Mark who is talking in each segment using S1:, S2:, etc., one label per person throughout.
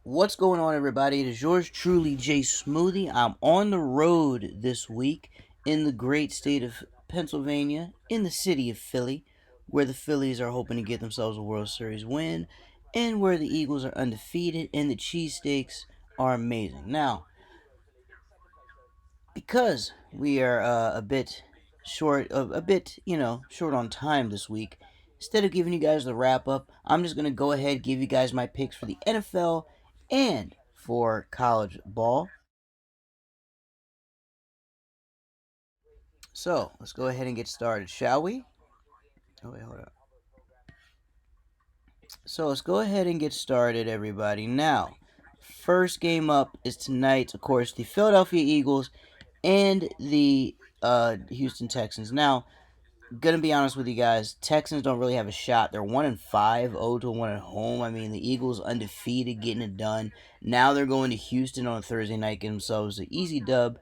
S1: What's going on, everybody? It is yours truly, Jay Smoothie. I'm on the road this week in the great state of Pennsylvania, in the city of Philly, where the Phillies are hoping to get themselves a World Series win, and where the Eagles are undefeated, and the cheesesteaks are amazing. Now, because we are a bit short on time this week, instead of giving you guys the wrap up, I'm just gonna go ahead and give you guys my picks for the NFL and for college ball. So let's go ahead and get started, shall we? Oh wait, hold up. So let's go ahead and get started, everybody. Now, first game up is tonight, of course, the Philadelphia Eagles and the Houston Texans. Now, gonna be honest with you guys, Texans don't really have a shot. They're 1-5, 0-1 at home. I mean, the Eagles undefeated, getting it done. Now they're going to Houston on a Thursday night, get themselves an easy dub.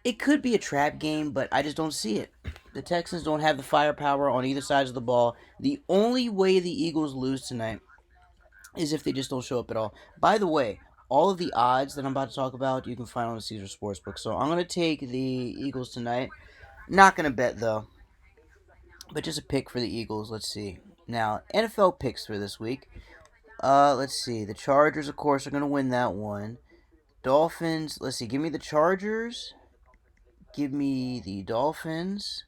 S1: It could be a trap game, but I just don't see it. The Texans don't have the firepower on either side of the ball. The only way the Eagles lose tonight is if they just don't show up at all. By the way, all of the odds that I'm about to talk about, you can find on the Caesar Sportsbook. So I'm going to take the Eagles tonight. Not going to bet, though. But just a pick for the Eagles. Let's see. Now, NFL picks for this week. Let's see. The Chargers, of course, are going to win that one. Dolphins. Let's see. Give me the Chargers. Give me the Dolphins.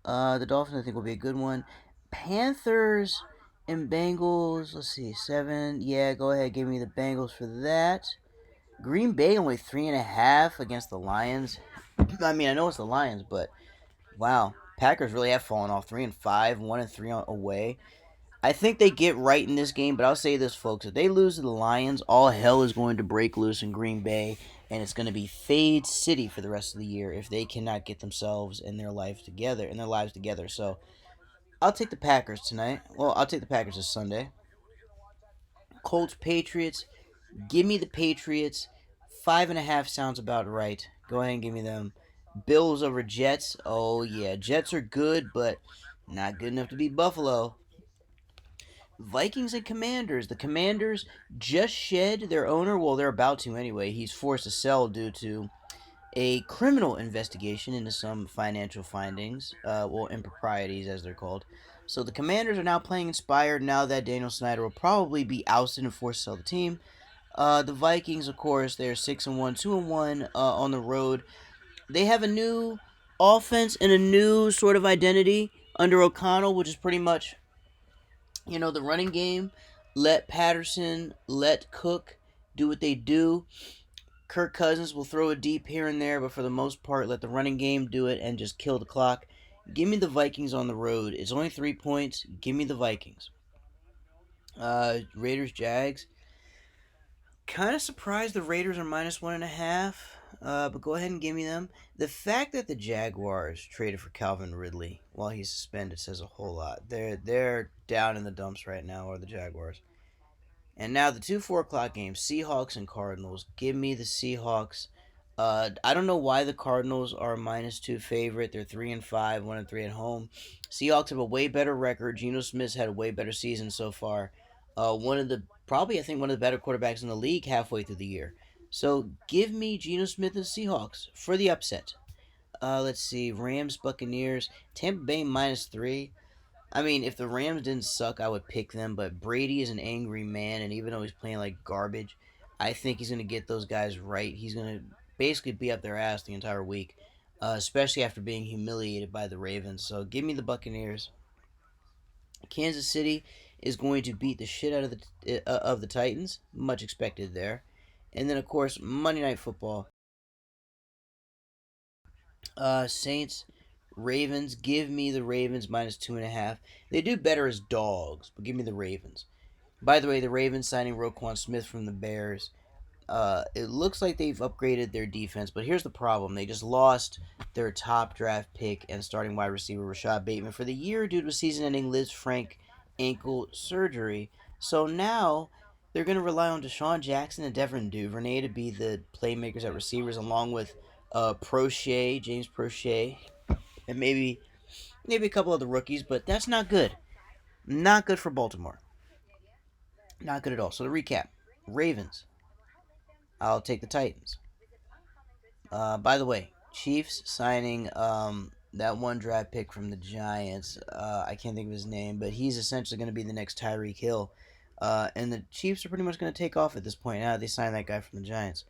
S1: The Dolphins, I think, will be a good one. Panthers and Bengals. Let's see. 7. Yeah, go ahead. Give me the Bengals for that. Green Bay only 3.5 against the Lions. I mean, I know it's the Lions, but wow. Packers really have fallen off. 3-5, 1-3 away. I think they get right in this game, but I'll say this, folks. If they lose to the Lions, all hell is going to break loose in Green Bay, and it's going to be Fade City for the rest of the year if they cannot get themselves and their lives together. So I'll take the Packers tonight. Well, I'll take the Packers this Sunday. Colts, Patriots. Give me the Patriots. 5.5 sounds about right. Go ahead and give me them. Bills over Jets. Oh, yeah. Jets are good, but not good enough to beat Buffalo. Vikings and Commanders. The Commanders just shed their owner. Well, they're about to anyway. He's forced to sell due to a criminal investigation into some financial findings, improprieties as they're called. So the Commanders are now playing inspired now that Daniel Snyder will probably be ousted and forced to sell the team. The Vikings, of course, they're 6-1, 2-1 on the road. They have a new offense and a new sort of identity under O'Connell, which is pretty much the running game. Let Patterson, let Cook do what they do. Kirk Cousins will throw a deep here and there, but for the most part, let the running game do it and just kill the clock. Give me the Vikings on the road. It's only 3 points. Give me the Vikings. Raiders, Jags. Kind of surprised the Raiders are -1.5. But go ahead and give me them. The fact that the Jaguars traded for Calvin Ridley while he's suspended says a whole lot. They're down in the dumps right now, or the Jaguars. And now the two 4 o'clock games, Seahawks and Cardinals. Give me the Seahawks. I don't know why the Cardinals are a -2 favorite. They're 3-5, 1-3 at home. Seahawks have a way better record. Geno Smith's had a way better season so far. I think one of the better quarterbacks in the league halfway through the year. So give me Geno Smith and Seahawks for the upset. Let's see, Rams, Buccaneers, Tampa Bay -3. I mean, if the Rams didn't suck, I would pick them. But Brady is an angry man, and even though he's playing like garbage, I think he's going to get those guys right. He's going to basically be up their ass the entire week, especially after being humiliated by the Ravens. So give me the Buccaneers. Kansas City is going to beat the shit out of the Titans. Much expected there. And then, of course, Monday Night Football. Saints, Ravens. Give me the Ravens -2.5. They do better as dogs, but give me the Ravens. By the way, the Ravens signing Roquan Smith from the Bears. It looks like they've upgraded their defense, but here's the problem. They just lost their top draft pick and starting wide receiver Rashad Bateman for the year due to season-ending Liz Frank ankle surgery. So now they're going to rely on Deshaun Jackson and Devin Duvernay to be the playmakers at receivers, along with James Prochet, and maybe a couple of the rookies, but that's not good. Not good for Baltimore. Not good at all. So to recap, Ravens I'll take the Titans. By the way, Chiefs signing that one draft pick from the Giants. I can't think of his name, but he's essentially going to be the next Tyreek Hill. And the Chiefs are pretty much going to take off at this point now that they signed that guy from the Giants.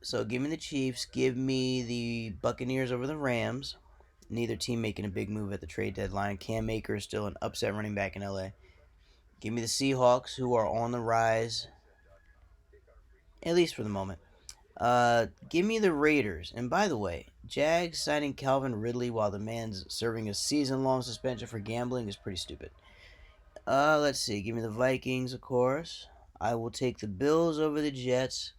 S1: So give me the Chiefs. Give me the Buccaneers over the Rams. Neither team making a big move at the trade deadline. Cam Akers still an upset running back in LA. Give me the Seahawks, who are on the rise, at least for the moment. Give me the Raiders. And by the way, Jags signing Calvin Ridley while the man's serving a season-long suspension for gambling is pretty stupid. Let's see. Give me the Vikings, of course. I will take the Bills over the Jets.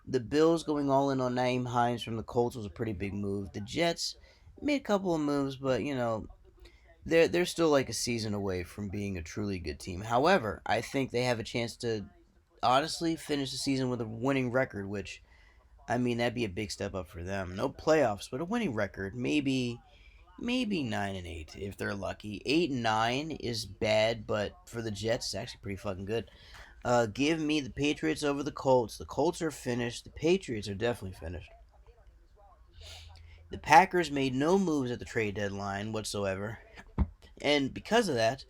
S1: The Bills going all in on Naeem Hines from the Colts was a pretty big move. The Jets made a couple of moves, but they're still like a season away from being a truly good team. However, I think they have a chance to honestly finish the season with a winning record, which I mean that'd be a big step up for them. No playoffs, but a winning record, maybe 9-8 if they're lucky. 8-9 is bad, but for the Jets, it's actually pretty fucking good. Give me the Patriots over the Colts. The Colts are finished. The Patriots are definitely finished. The Packers made no moves at the trade deadline whatsoever. And because of that,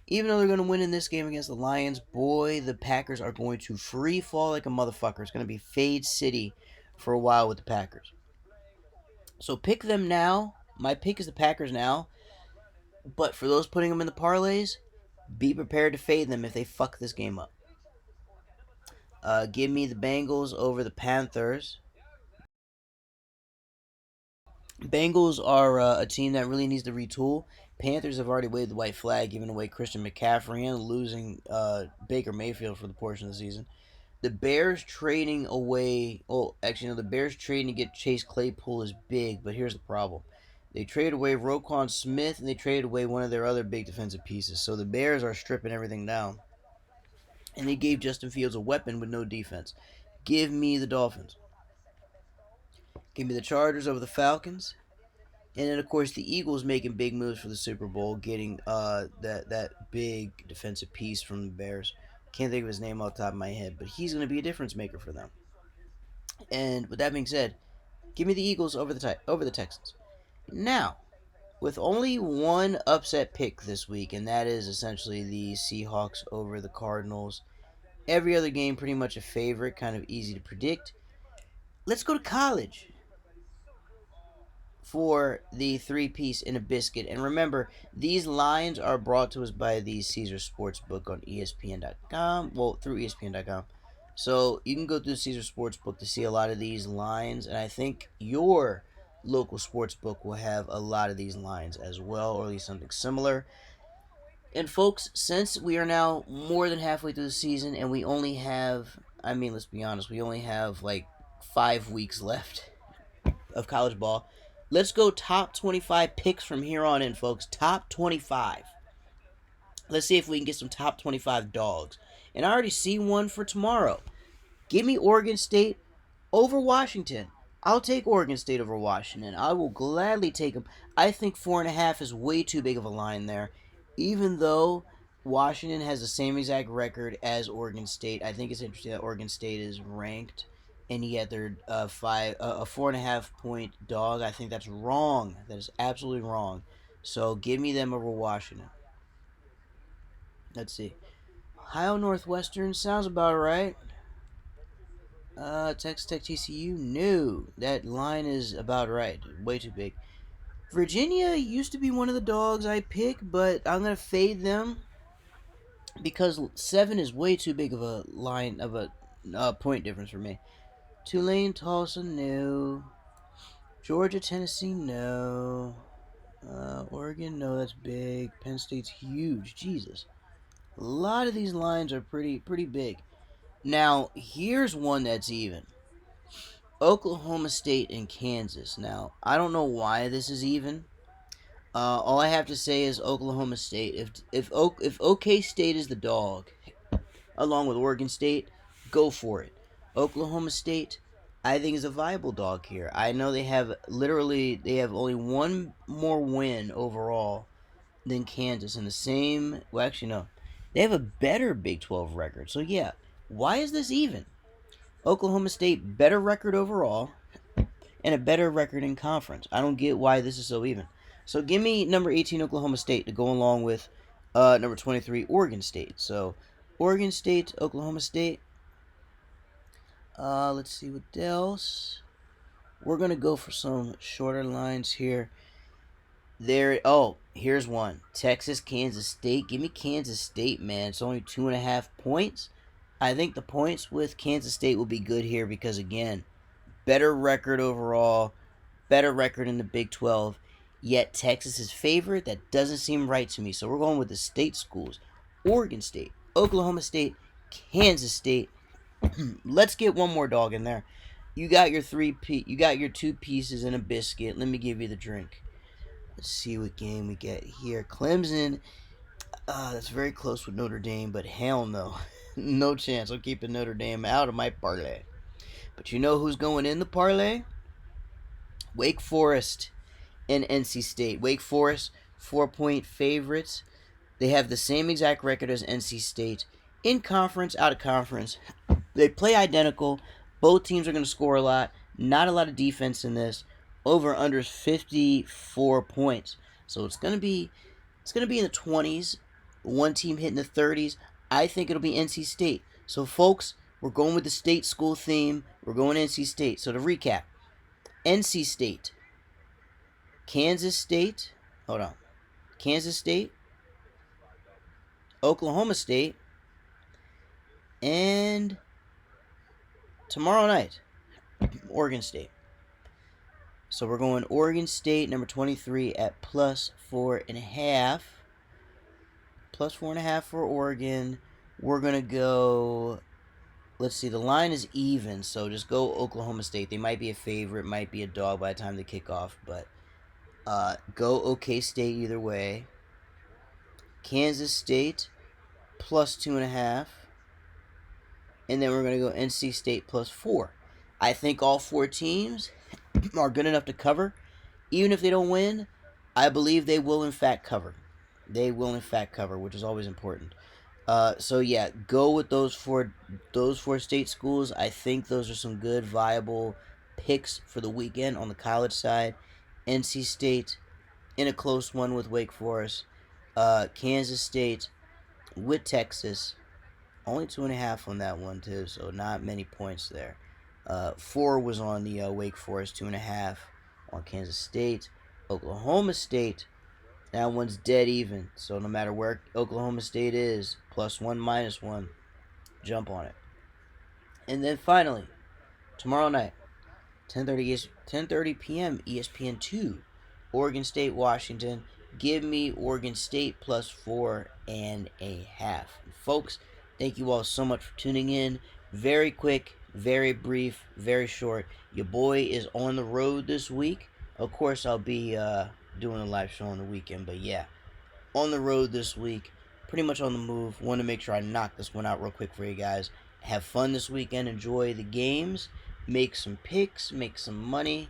S1: even though they're going to win in this game against the Lions, boy, the Packers are going to free fall like a motherfucker. It's going to be Fade City for a while with the Packers. So pick them now. My pick is the Packers now. But for those putting them in the parlays, be prepared to fade them if they fuck this game up. Give me the Bengals over the Panthers. Bengals are a team that really needs to retool. Panthers have already waved the white flag, giving away Christian McCaffrey and losing Baker Mayfield for the portion of the season. The Bears trading away. Oh, actually, no. The Bears trading to get Chase Claypool is big, but here's the problem. They traded away Roquan Smith and they traded away one of their other big defensive pieces. So the Bears are stripping everything down. And they gave Justin Fields a weapon with no defense. Give me the Dolphins. Give me the Chargers over the Falcons. And then, of course, the Eagles making big moves for the Super Bowl, getting that big defensive piece from the Bears. Can't think of his name off the top of my head, but he's going to be a difference maker for them. And with that being said, give me the Eagles over the Texans. Now, with only one upset pick this week, and that is essentially the Seahawks over the Cardinals. Every other game pretty much a favorite, kind of easy to predict. Let's go to college for the three-piece in a biscuit. And remember, these lines are brought to us by the Caesar Sportsbook on ESPN.com. Well, through ESPN.com. So you can go through Caesar Sportsbook to see a lot of these lines. And I think your local sportsbook will have a lot of these lines as well, or at least something similar. And folks, since we are now more than halfway through the season and we only have, I mean, let's be honest, we only have like 5 weeks left of college ball. Let's go top 25 picks from here on in, folks. Top 25. Let's see if we can get some top 25 dogs. And I already see one for tomorrow. Give me Oregon State over Washington. I'll take Oregon State over Washington. I will gladly take them. I think 4.5 is way too big of a line there. Even though Washington has the same exact record as Oregon State, I think it's interesting that Oregon State is ranked and yet they're a 4.5 point dog. I think that's wrong. That is absolutely wrong. So give me them over Washington. Let's see. Ohio Northwestern sounds about right. Texas Tech TCU, no. That line is about right. Way too big. Virginia used to be one of the dogs I pick, but I'm going to fade them because 7 is way too big of a line, of a point difference for me. Tulane, Tulsa, no. Georgia, Tennessee, no. Oregon, no, that's big. Penn State's huge. Jesus. A lot of these lines are pretty big. Now, here's one that's even. Oklahoma State and Kansas. Now, I don't know why this is even. All I have to say is Oklahoma State. If OK State is the dog, along with Oregon State, go for it. Oklahoma State, I think, is a viable dog here. I know they have only one more win overall than Kansas in the same. Well, actually, no, they have a better Big 12 record. So yeah, why is this even? Oklahoma State, better record overall and a better record in conference. I don't get why this is so even. So give me number 18 Oklahoma State to go along with number 23 Oregon State. So Oregon State, Oklahoma State. Let's see what else. We're gonna go for some shorter lines here. Here's one. Texas, Kansas State. Give me Kansas State, man. It's only 2.5 points. I think the points with Kansas State will be good here because, again, better record overall, better record in the Big 12. Yet Texas is favored. That doesn't seem right to me. So we're going with the state schools. Oregon State, Oklahoma State, Kansas State. Let's get one more dog in there. You got your you got your 2 pieces and a biscuit. Let me give you the drink. Let's see what game we get here. Clemson. That's very close with Notre Dame, but hell no. No chance. I'm keeping Notre Dame out of my parlay. But you know who's going in the parlay? Wake Forest and NC State. Wake Forest, 4-point favorites. They have the same exact record as NC State. In conference, out of conference. They play identical. Both teams are going to score a lot. Not a lot of defense in this. Over under 54 points. So it's going to be in the 20s. One team hitting the 30s. I think it'll be NC State. So folks, we're going with the state school theme. We're going NC State. So to recap, NC State, Kansas State, Kansas State, Oklahoma State, and tomorrow night, Oregon State. So we're going Oregon State, number 23, at plus 4.5. Plus 4.5 for Oregon. We're going to go, let's see, the line is even, so just go Oklahoma State. They might be a favorite, might be a dog by the time they kick off, but go OK State either way. Kansas State, plus 2.5. And then we're going to go NC State plus 4. I think all 4 teams are good enough to cover. Even if they don't win, I believe they will in fact cover. They will in fact cover, which is always important. So yeah, go with those four state schools. I think those are some good, viable picks for the weekend on the college side. NC State in a close one with Wake Forest. Kansas State with Texas. Only 2.5 on that one too, so not many points there. 4 was on the Wake Forest, 2.5 on Kansas State. Oklahoma State, that one's dead even. So no matter where Oklahoma State is, +1, -1, jump on it. And then finally, tomorrow night, 10:30 p.m. ESPN2, Oregon State, Washington. Give me Oregon State plus 4.5. Folks, thank you all so much for tuning in. Very quick, very brief, very short. Your boy is on the road this week. Of course, I'll be doing a live show on the weekend, but yeah, on the road this week. Pretty much on the move. Want to make sure I knock this one out real quick for you guys. Have fun this weekend. Enjoy the games. Make some picks. Make some money.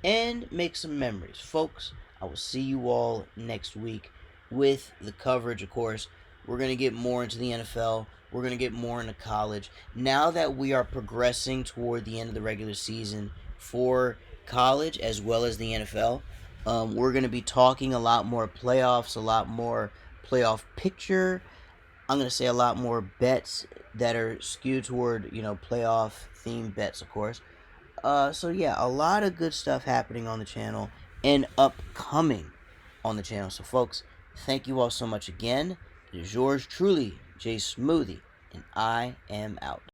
S1: And make some memories. Folks, I will see you all next week with the coverage, of course. We're going to get more into the NFL. We're going to get more into college. Now that we are progressing toward the end of the regular season for college as well as the NFL, we're going to be talking a lot more playoffs, a lot more playoff picture. I'm going to say a lot more bets that are skewed toward, playoff themed bets, of course. So yeah, a lot of good stuff happening on the channel and upcoming on the channel. So folks, thank you all so much again. It is yours truly, Jay Smoothie, and I am out.